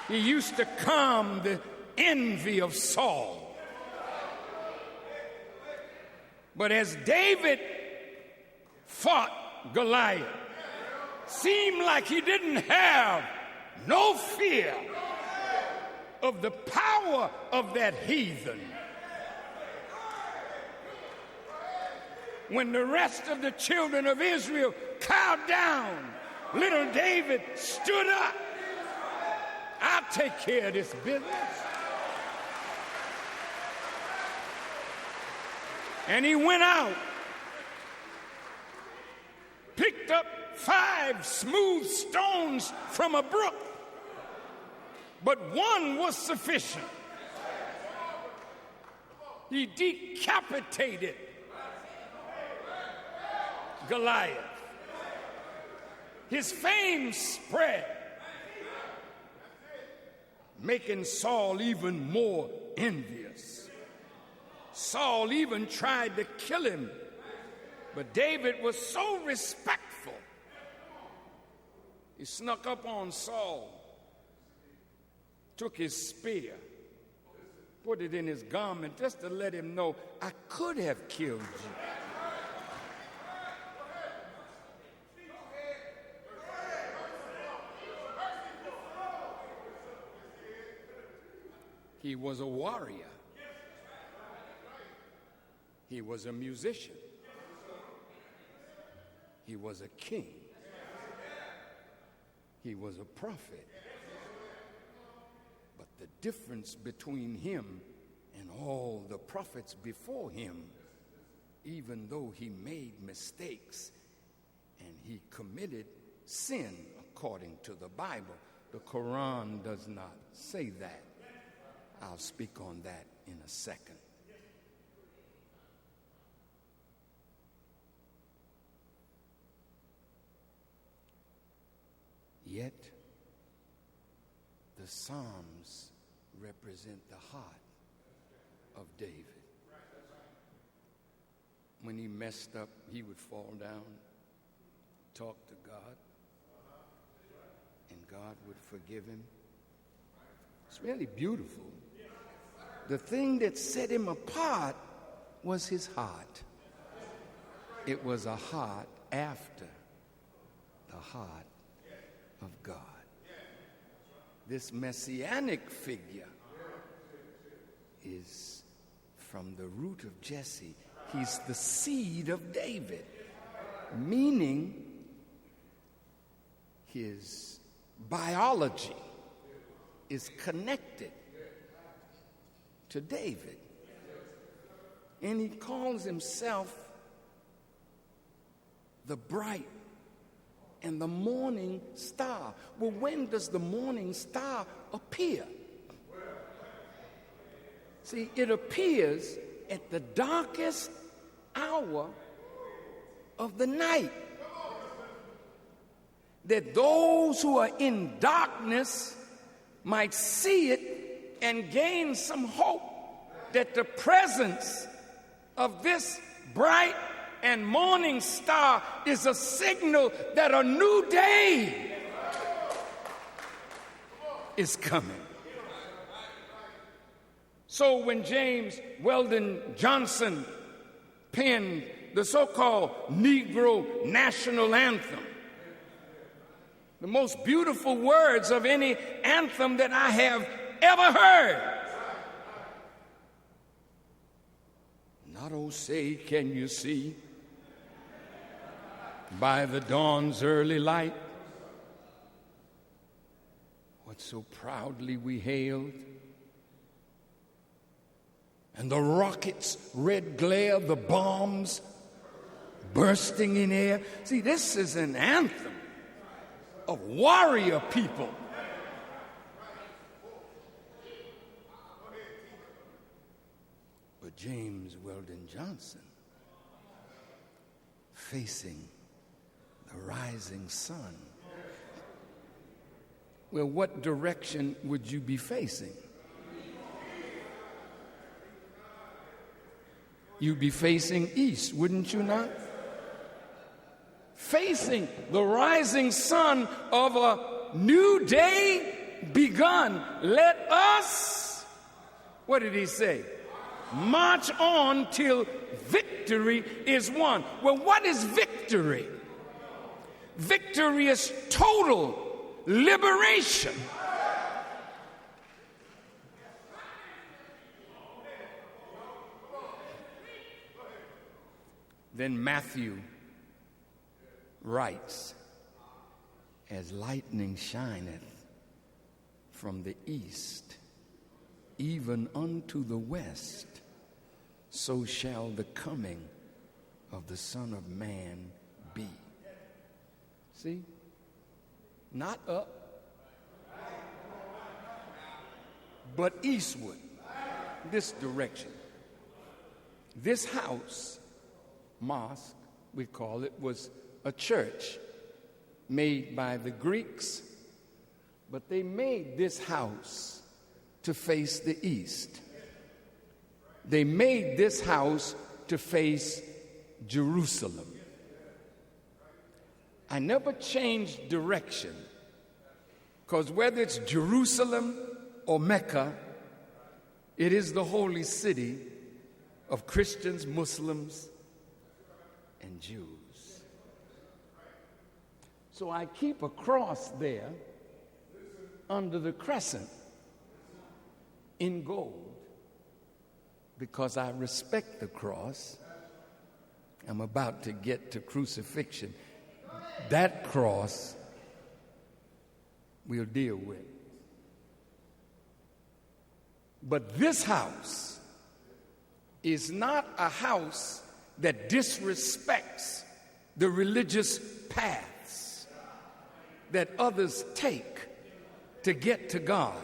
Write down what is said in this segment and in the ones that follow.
He used to calm the envy of Saul. But as David fought Goliath, seemed like he didn't have no fear of the power of that heathen. When the rest of the children of Israel cowed down, little David stood up. I'll take care of this business. And he went out, picked up 5 smooth stones from a brook, but one was sufficient. He decapitated Goliath. His fame spread, making Saul even more envious. Saul even tried to kill him, but David was so respectful. He snuck up on Saul, took his spear, put it in his garment just to let him know, I could have killed you. He was a warrior. He was a musician. He was a king. He was a prophet. But the difference between him and all the prophets before him, even though he made mistakes and he committed sin according to the Bible, the Quran does not say that. I'll speak on that in a second. Yet, the Psalms represent the heart of David. When he messed up, he would fall down, talk to God, and God would forgive him. It's really beautiful. The thing that set him apart was his heart. It was a heart after the heart of God. This messianic figure is from the root of Jesse. He's the seed of David, meaning his biology is connected to David. And he calls himself the bright and the morning star. Well, when does the morning star appear? See, it appears at the darkest hour of the night, that those who are in darkness might see it and gain some hope that the presence of this bright and morning star is a signal that a new day is coming. So when James Weldon Johnson penned the so-called Negro National Anthem, the most beautiful words of any anthem that I have ever heard. Not oh say can you see by the dawn's early light what so proudly we hailed, and the rocket's red glare, the bombs bursting in air. See, this is an anthem of warrior people. But James Weldon Johnson, facing the rising sun, well, what direction would you be facing? You'd be facing east, wouldn't you not? Facing the rising sun of a new day begun, let us, what did he say? March on till victory is won. Well, what is victory? Victory is total liberation. Then Matthew writes, as lightning shineth from the east, even unto the west, so shall the coming of the Son of Man be. See? Not up, but eastward, this direction. This house, mosque, we call it, was a church made by the Greeks, but they made this house to face the east. They made this house to face Jerusalem. I never changed direction, because whether it's Jerusalem or Mecca, it is the holy city of Christians, Muslims, and Jews. So I keep a cross there under the crescent in gold because I respect the cross. I'm about to get to crucifixion. That cross we'll deal with. But this house is not a house that disrespects the religious paths that others take to get to God.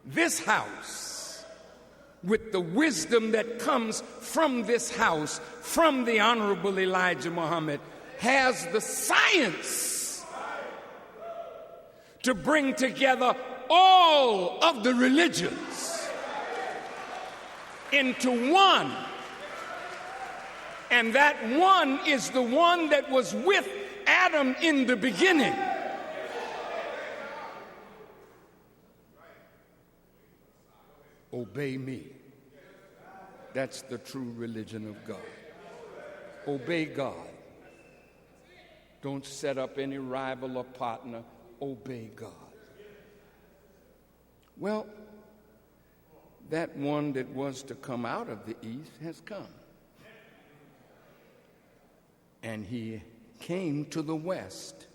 This house, with the wisdom that comes from this house, from the Honorable Elijah Muhammad, has the science to bring together all of the religions into one. And that one is the one that was with Adam in the beginning. Obey me. That's the true religion of God. Obey God. Don't set up any rival or partner. Obey God. Well, that one that was to come out of the east has come. And he came to the west,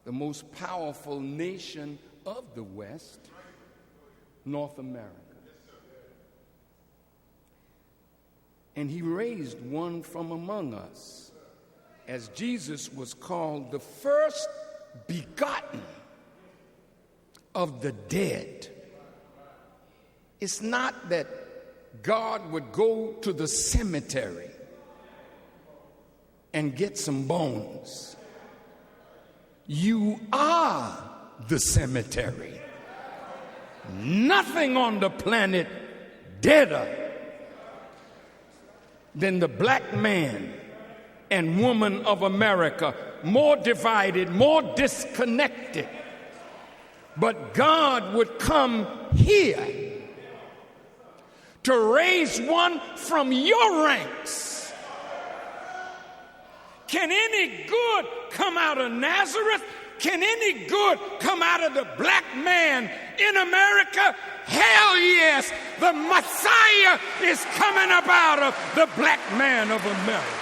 the most powerful nation of the west, North America. And he raised one from among us, as Jesus was called the first begotten of the dead. It's not that God would go to the cemetery and get some bones. You are the cemetery. Nothing on the planet deader than the black man and woman of America, more divided, more disconnected. But God would come here to raise one from your ranks. Can any good come out of Nazareth? Can any good come out of the black man in America? Hell yes, the Messiah is coming up out of the black man of America.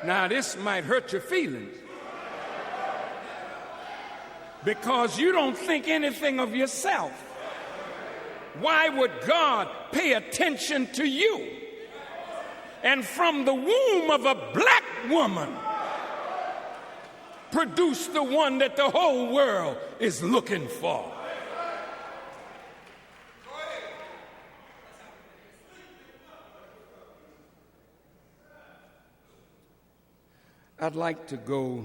Now, this might hurt your feelings because you don't think anything of yourself. Why would God pay attention to you? And from the womb of a black woman produce the one that the whole world is looking for. I'd like to go